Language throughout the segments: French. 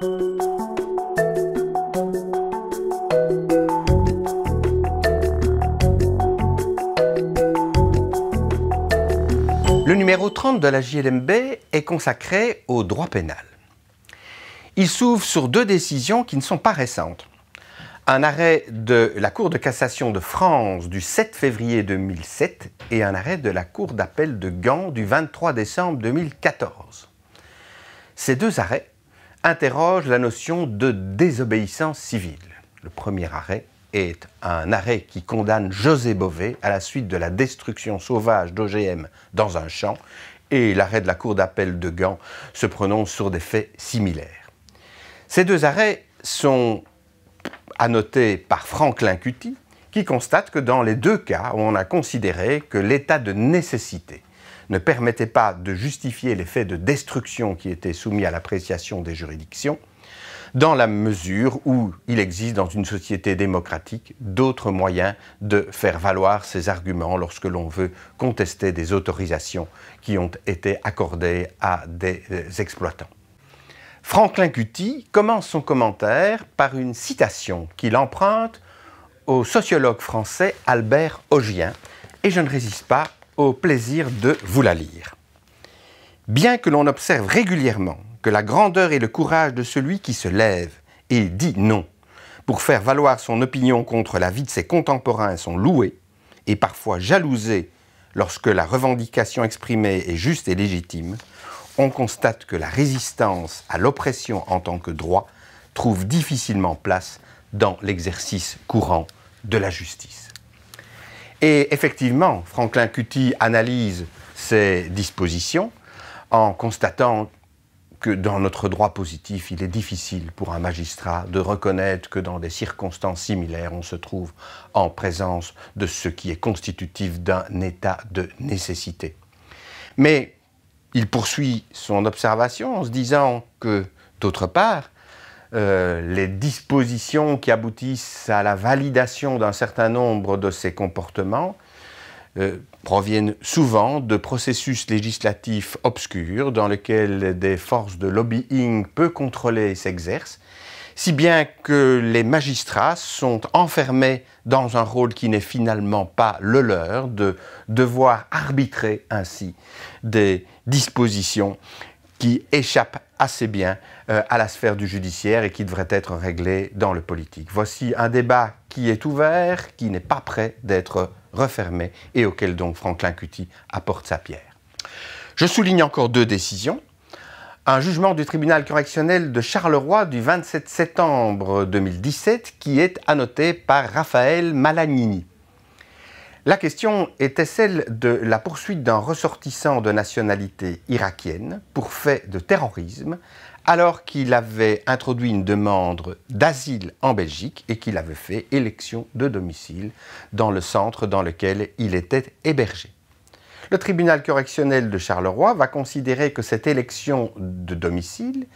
Le numéro 30 de la JLMB est consacré au droit pénal. Il s'ouvre sur deux décisions qui ne sont pas récentes. Un arrêt de la Cour de cassation de France du 7 février 2007 et un arrêt de la Cour d'appel de Gand du 23 décembre 2014. Ces deux arrêts interrogent la notion de désobéissance civile. Le premier arrêt est un arrêt qui condamne José Bové à la suite de la destruction sauvage d'OGM dans un champ, et l'arrêt de la Cour d'appel de Gand se prononce sur des faits similaires. Ces deux arrêts sont annotés par Franklin Cutty, qui constate que dans les deux cas, on a considéré que l'état de nécessité ne permettait pas de justifier les faits de destruction qui étaient soumis à l'appréciation des juridictions, dans la mesure où il existe dans une société démocratique d'autres moyens de faire valoir ces arguments lorsque l'on veut contester des autorisations qui ont été accordées à des exploitants. Franklin Cutty commence son commentaire par une citation qu'il emprunte au sociologue français Albert Augien, et je ne résiste pas au plaisir de vous la lire. Bien que l'on observe régulièrement que la grandeur et le courage de celui qui se lève et dit non pour faire valoir son opinion contre la vie de ses contemporains sont loués et parfois jalousés lorsque la revendication exprimée est juste et légitime, on constate que la résistance à l'oppression en tant que droit trouve difficilement place dans l'exercice courant de la justice. Et effectivement, Franklin Cutty analyse ces dispositions en constatant que dans notre droit positif, il est difficile pour un magistrat de reconnaître que dans des circonstances similaires, on se trouve en présence de ce qui est constitutif d'un état de nécessité. Mais il poursuit son observation en se disant que, d'autre part, les dispositions qui aboutissent à la validation d'un certain nombre de ces comportements proviennent souvent de processus législatifs obscurs dans lesquels des forces de lobbying peu contrôlées s'exercent, si bien que les magistrats sont enfermés dans un rôle qui n'est finalement pas le leur, de devoir arbitrer ainsi des dispositions qui échappent assez bien à la sphère du judiciaire et qui devraient être réglées dans le politique. Voici un débat qui est ouvert, qui n'est pas prêt d'être refermé et auquel donc Franklin Cutty apporte sa pierre. Je souligne encore deux décisions. Un jugement du tribunal correctionnel de Charleroi du 27 septembre 2017 qui est annoté par Raphaël Malagnini. La question était celle de la poursuite d'un ressortissant de nationalité irakienne pour fait de terrorisme alors qu'il avait introduit une demande d'asile en Belgique et qu'il avait fait élection de domicile dans le centre dans lequel il était hébergé. Le tribunal correctionnel de Charleroi va considérer que cette élection de domicile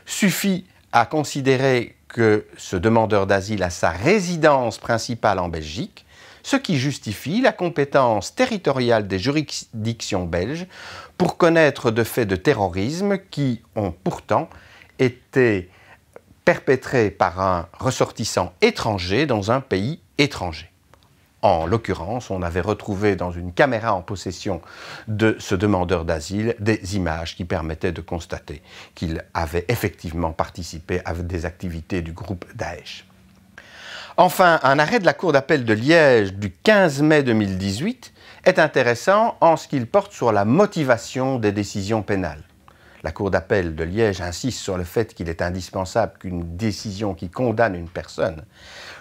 suffit à considérer que ce demandeur d'asile a sa résidence principale en Belgique, ce qui justifie la compétence territoriale des juridictions belges pour connaître de faits de terrorisme qui ont pourtant été perpétrés par un ressortissant étranger dans un pays étranger. En l'occurrence, on avait retrouvé dans une caméra en possession de ce demandeur d'asile des images qui permettaient de constater qu'il avait effectivement participé à des activités du groupe Daesh. Enfin, un arrêt de la Cour d'appel de Liège du 15 mai 2018 est intéressant en ce qu'il porte sur la motivation des décisions pénales. La Cour d'appel de Liège insiste sur le fait qu'il est indispensable qu'une décision qui condamne une personne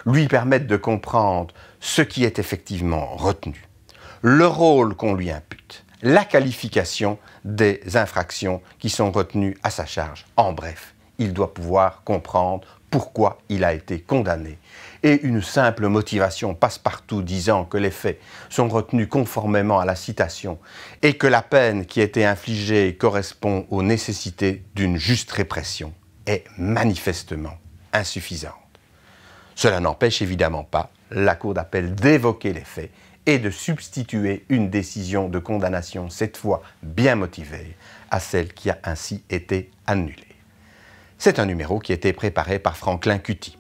lui permette de comprendre ce qui est effectivement retenu, le rôle qu'on lui impute, la qualification des infractions qui sont retenues à sa charge. En bref, il doit pouvoir comprendre pourquoi il a été condamné. Et une simple motivation passe-partout disant que les faits sont retenus conformément à la citation et que la peine qui a été infligée correspond aux nécessités d'une juste répression est manifestement insuffisante. Cela n'empêche évidemment pas la Cour d'appel d'évoquer les faits et de substituer une décision de condamnation, cette fois bien motivée, à celle qui a ainsi été annulée. C'est un numéro qui a été préparé par Franklin Cutty.